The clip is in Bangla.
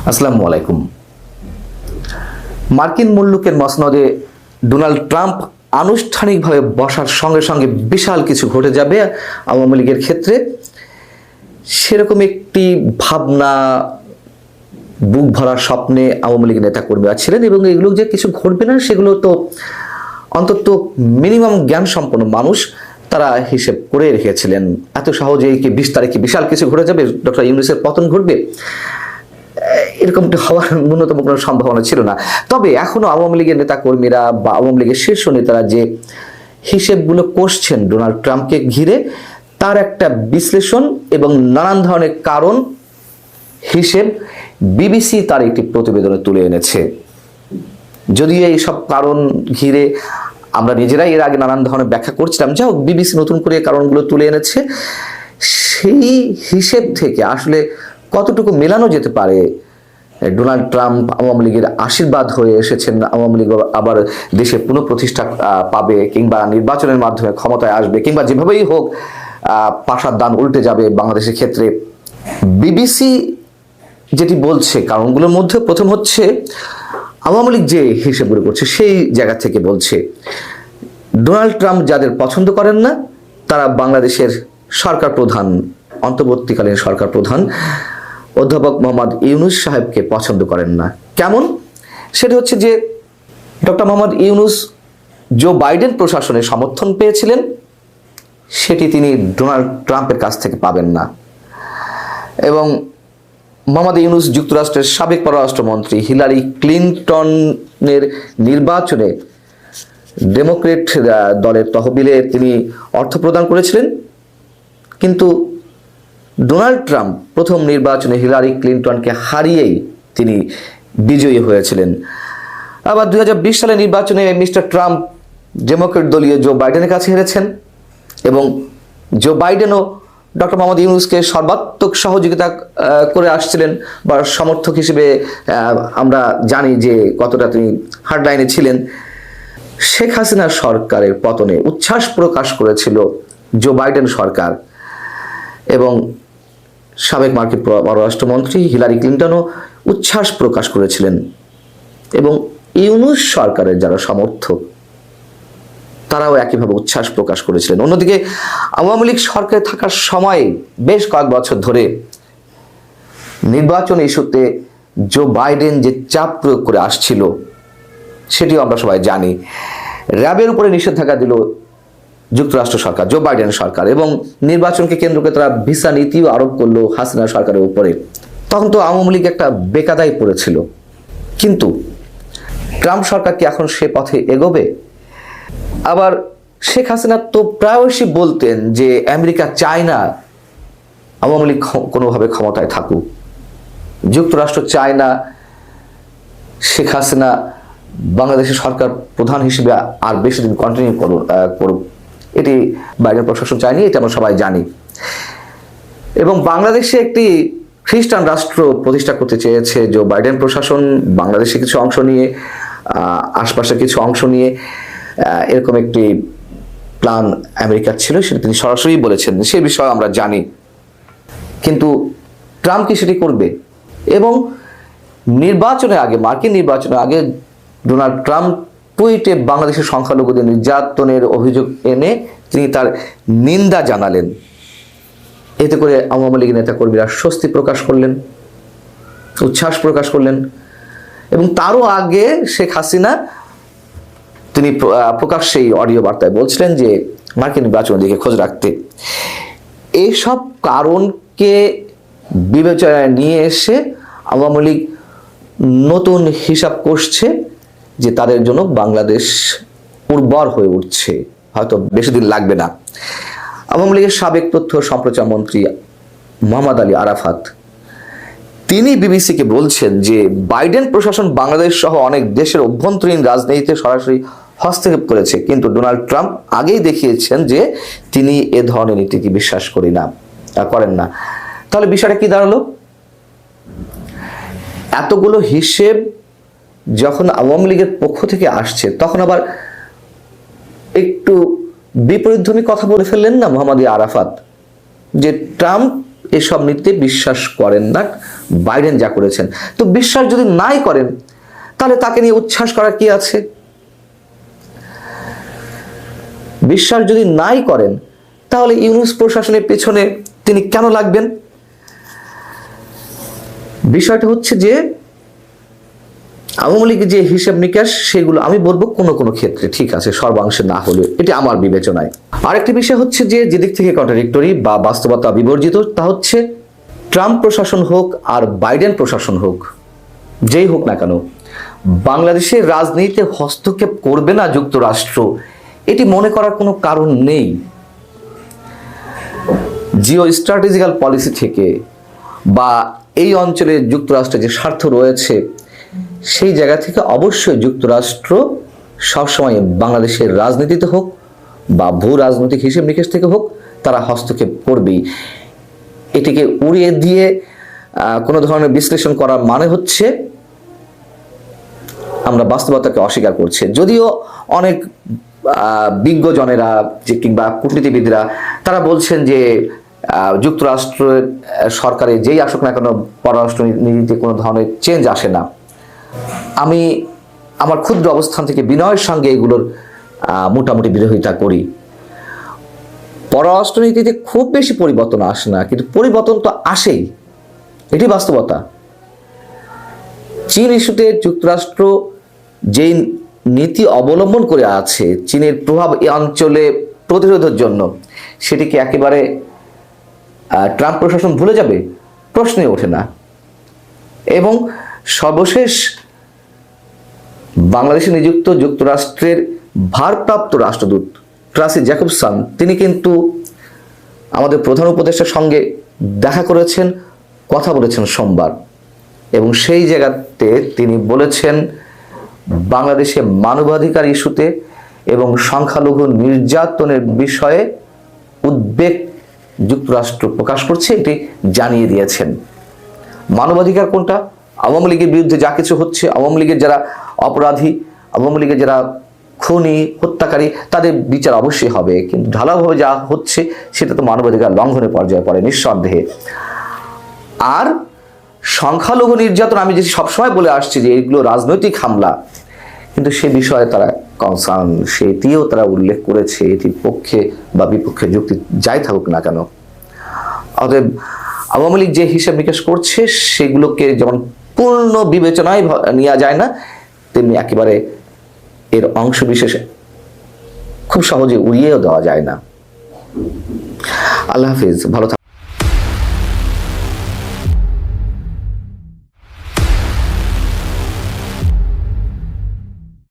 আসসালামু আলাইকুম। মার্কিন মুল্লুকের মসনদে ডোনাল্ড ট্রাম্প আনুষ্ঠানিকভাবে বসার সঙ্গে সঙ্গে বিশাল কিছু ঘটে যাবে আওয়ামী লীগের ক্ষেত্রে, সেরকম একটি ভাবনা, বুক ভরা স্বপ্নে আওয়ামী লীগের নেতাকর্মীরা ছিলেন। এবং এগুলো যে কিছু ঘটবে না সেগুলো তো অন্তত মিনিমাম জ্ঞান সম্পন্ন মানুষ তারা হিসেব করে রেখেছিলেন। এত সহজেই কি 20 তারিখে বিশাল কিছু ঘটে যাবে, ডক্টর ইউনূসের পতন ঘটবে, এরকমটা হওয়ার ন্যূনতম কোনো সম্ভাবনা ছিল না। তবে এখনো আওয়ামী লীগের নেতাকর্মীরা বা আওয়ামী লীগের শীর্ষ নেতারা যে হিসেবগুলো করছেন ডোনাল্ড ট্রাম্পকে ঘিরে, তার একটা বিশ্লেষণ এবং নানান ধরনের কারণ হিসেব বিবিসি তার একটি প্রতিবেদনে তুলে এনেছে। যদিও এইসব কারণ ঘিরে আমরা নিজেরাই এর আগে নানান ধরনের ব্যাখ্যা করছিলাম, যাই হোক বিবিসি নতুন করে কারণগুলো তুলে এনেছে। সেই হিসেব থেকে আসলে কতটুকু মেলানো যেতে পারে, ডোনাল্ড ট্রাম্প আওয়ামী লীগের আশীর্বাদ হয়ে এসেছেন, আওয়ামী লীগ আবার দেশে পুনঃপ্রতিষ্ঠা পাবে, কিংবা নির্বাচনের মাধ্যমে ক্ষমতায় আসবে, কিংবা যেভাবেই হোক পাশার দান উল্টে যাবে বাংলাদেশের ক্ষেত্রে। বিবিসি যেটি বলছে কারণগুলোর মধ্যে প্রথম হচ্ছে, আওয়ামী লীগ যে হিসেবগুলো করছে সেই জায়গা থেকে বলছে, ডোনাল্ড ট্রাম্প যাদের পছন্দ করেন না তারা বাংলাদেশের সরকার প্রধান, অন্তর্বর্তীকালীন সরকার প্রধান অধ্যাপক মোহাম্মদ ইউনূস সাহেবকে পছন্দ করেন না। কেমন? সেটা হচ্ছে যে doctor Mohammad Yunus Joe Biden প্রশাসনের সমর্থন পেয়েছিলেন, সেটি তিনি ডোনাল্ড ট্রাম্পের কাছ থেকে পাবেন না। এবং মোহাম্মদ ইউনূস যুক্তরাষ্ট্রের সাবেক পররাষ্ট্রমন্ত্রী হিলারি ক্লিনটনের নির্বাচনে ডেমোক্রেট দলের তহবিলে তিনি অর্থ প্রদান করেছিলেন, কিন্তু ডোনাল্ড ট্রাম্প প্রথম নির্বাচনে হিলারি ক্লিনটনকে হারিয়েই তিনি বিজয়ী হয়েছিলেন। আবার 2020 সালের নির্বাচনে মিস্টার ট্রাম্প ডেমোক্রেট দলীয় জো বাইডেনের কাছে হেরেছেন, এবং জো বাইডেনও ডক্টর মোহাম্মদ ইউনূসকে সর্বাত্মক সহযোগিতা করে আসছিলেন, বা সমর্থক হিসেবে আমরা জানি যে কতটা তিনি হার্ডলাইনে ছিলেন। শেখ হাসিনা সরকারের পতনে উচ্ছ্বাস প্রকাশ করেছিল জো বাইডেন সরকার, এবং সাবেক মার্কিন পররাষ্ট্রমন্ত্রী হিলারি ক্লিনটনও উচ্ছ্বাস প্রকাশ করেছিলেন, এবং ইউনূস সরকারের যারা সমর্থক তারাও একইভাবে উচ্ছ্বাস প্রকাশ করেছিলেন। অন্যদিকে আওয়ামী লীগ সরকারে থাকার সময় বেশ কয়েক বছর ধরে নির্বাচন ইস্যুতে জো বাইডেন যে চাপ প্রয়োগ করে আসছিল সেটিও আমরা সবাই জানি। র্যাবের উপরে নিষেধাজ্ঞা দিল যুক্তরাষ্ট্র সরকার, জো বাইডেন সরকার, এবং নির্বাচনকে কেন্দ্র করে তারা ভিসা নীতিও আরোপ করলো হাসিনা সরকারের উপরে। তখন তো আওয়ামী লীগ একটা বেকায়দায় পড়েছিল। কিন্তু ট্রাম্প সরকার কি এখন সে পথে এগোবে? আবার শেখ হাসিনা তো প্রায়শই বলতেন যে আমেরিকা চায় না আওয়ামী লীগ কোনোভাবে ক্ষমতায় থাকুক, যুক্তরাষ্ট্র চায় না শেখ হাসিনা বাংলাদেশের সরকার প্রধান হিসেবে আর বেশি দিন কন্টিনিউ করুক, এটি বাইডেন প্রশাসন চায়নি, এটা আমরা সবাই জানি। এবং বাংলাদেশে একটি খ্রিস্টান রাষ্ট্র প্রতিষ্ঠা করতে চেয়েছে জো বাইডেন প্রশাসন, বাংলাদেশে কিছু অংশ নিয়ে, আশপাশে কিছু অংশ নিয়ে, এরকম একটি প্ল্যান আমেরিকার ছিল, সেটা তিনি সরাসরি বলেছেন, সে বিষয়ে আমরা জানি। কিন্তু ট্রাম্প কি সেটি করবে? এবং নির্বাচনের আগে, মার্কিন নির্বাচনের আগে ডোনাল্ড ট্রাম্প টুইটে বাংলাদেশের সংখ্যালঘুদের নির্যাতনের অভিযোগ এনে তিনি তার নিন্দা জানালেন। এতে করে আওয়ামী লীগের নেতাকর্মীরা স্বস্তি প্রকাশ করলেন, উচ্ছ্বাস প্রকাশ করলেন। এবং তারও আগে শেখ হাসিনা তিনি প্রকাশ্যেই অডিও বার্তায় বলছিলেন যে মার্কিন নির্বাচনের দিকে খোঁজ রাখতে। এইসব কারণকে বিবেচনায় নিয়ে এসে আওয়ামী লীগ নতুন হিসাব করছে যে তাদের জন্য বাংলাদেশ উর্বর হয়ে উঠছে, হয়তো বেশি দিন লাগবে না। আওয়ামী লীগের সাবেক তথ্য সম্প্রচার মন্ত্রী মোহাম্মদ আলী আরাফাত তিনি বিবিসিকে বলছেন যে বাইডেন প্রশাসন বাংলাদেশ সহ অনেক দেশের অভ্যন্তরীণ রাজনীতিতে সরাসরি হস্তক্ষেপ করেছে, কিন্তু ডোনাল্ড ট্রাম্প আগেই দেখিয়েছেন যে তিনি এ ধরনের নীতিকে বিশ্বাস করেন না। তাহলে বিষয়টা কি দাঁড়ালো? এতগুলো হিসেব যখন আওয়ামী লীগের পক্ষ থেকে আসছে, তখন আবার একটু বিপরীতধর্মী কথা বলে ফেললেন না মোহাম্মদ আরাফাত, যে ট্রাম্প এসব নীতিতে বিশ্বাস করেন না, বাইডেন যা করেছেন। তো বিশ্বাস যদি নাই করেন তাহলে তাকে নিয়ে উচ্ছ্বাস করার কি আছে? বিশ্বাস যদি নাই করেন তাহলে ইউনূস প্রশাসনের পেছনে তিনি কেন লাগবেন? বিষয়টা হচ্ছে যে আওয়ামী লীগের যে হিসাব নিকাশ সেগুলো আমি বলবো কোনো কোনো ক্ষেত্রে ঠিক আছে, সর্বাংশে না হলেও, এটি আমার বিবেচনায়। আরেকটি বিষয় হচ্ছে যে যেদিক থেকে কন্ট্রাডিক্টরি বা বাস্তবতা বিবর্জিত তা হচ্ছে ট্রাম্প প্রশাসন হোক আর বাইডেন প্রশাসন হোক, যেই হোক না কেন, বাংলাদেশের রাজনীতিতে হস্তক্ষেপ করবে না যুক্তরাষ্ট্র এটি মনে করার কোনো কারণ নেই। জিও স্ট্র্যাটেজিক্যাল পলিসি থেকে বা এই অঞ্চলে যুক্তরাষ্ট্রের যে স্বার্থ রয়েছে সেই জায়গা থেকে অবশ্যই যুক্তরাষ্ট্র সবসময় বাংলাদেশের রাজনীতিতে হোক বা ভূ রাজনৈতিক হিসেব নিকেশ থেকে হোক তারা হস্তক্ষেপ করবেই। এটিকে উড়িয়ে দিয়ে কোনো ধরনের বিশ্লেষণ করার মানে হচ্ছে আমরা বাস্তবতাকে অস্বীকার করছি। যদিও অনেক বিজ্ঞজনেরা যে কিংবা কূটনীতিবিদরা তারা বলছেন যে যুক্তরাষ্ট্রের সরকারে যেই আসুক না কেন পররাষ্ট্র নীতিতে কোনো ধরনের চেঞ্জ আসে না। আমি আমার ক্ষুদ্র অবস্থান থেকে বিনয়ের সঙ্গে এগুলোর মোটামুটি বিরোধিতা করি। পররাষ্ট্রনীতিতে খুব বেশি পরিবর্তন আসে না, কিন্তু পরিবর্তন তো আসেই, এটি বাস্তবতা। চীন ইস্যুতে যুক্তরাষ্ট্র যেই নীতি অবলম্বন করে আছে চীনের প্রভাব এই অঞ্চলে প্রতিরোধের জন্য, সেটিকে একেবারে ট্রাম্প প্রশাসন ভুলে যাবে? প্রশ্নই ওঠে না। এবং সর্বশেষ বাংলাদেশে নিযুক্ত যুক্তরাষ্ট্রের ভারপ্রাপ্ত রাষ্ট্রদূত ট্রাসি জ্যাকবসন তিনি কিন্তু আমাদের প্রধান উপদেষ্টার সঙ্গে দেখা করেছেন, কথা বলেছেন সোমবার, এবং সেই জায়গাতে তিনি বলেছেন বাংলাদেশে মানবাধিকার ইস্যুতে এবং সংখ্যালঘু নির্যাতনের বিষয়ে উদ্বেগ যুক্তরাষ্ট্র প্রকাশ করছে, এটি জানিয়ে দিয়েছেন। মানবাধিকার কোনটা? আওয়ামী লীগের বিরুদ্ধে যা কিছু হচ্ছে, আওয়ামী লীগের যারা অপরাধী, আওয়ামী লীগের যারা খুনি হত্যাকারী তাদের বিচার অবশ্যই হবে, কিন্তু ঢালাওভাবে যা হচ্ছে সেটা তো মানবাধিকার লঙ্ঘনের পর্যায়ে পড়ে নিঃসন্দেহে। আর সংখ্যালঘু নির্যাতন আমি যে সবসময় বলে আসছি যে এগুলো রাজনৈতিক হামলা, কিন্তু সে বিষয়ে তারা কনসার্ন, সেটিও তারা উল্লেখ করেছে, এটির পক্ষে বা বিপক্ষে যুক্তি যাই থাকুক না কেন। অতএব আওয়ামী লীগ যে হিসাব নিকাশ করছে সেগুলোকে যেমন পূর্ণ বিবেচনায় নেওয়া যায় না, তেমনি একেবারে এর অংশ বিশেষ খুব সহজে উড়িয়েও দেওয়া যায় না। আল্লাহ হাফিজ, ভালো থাকুন।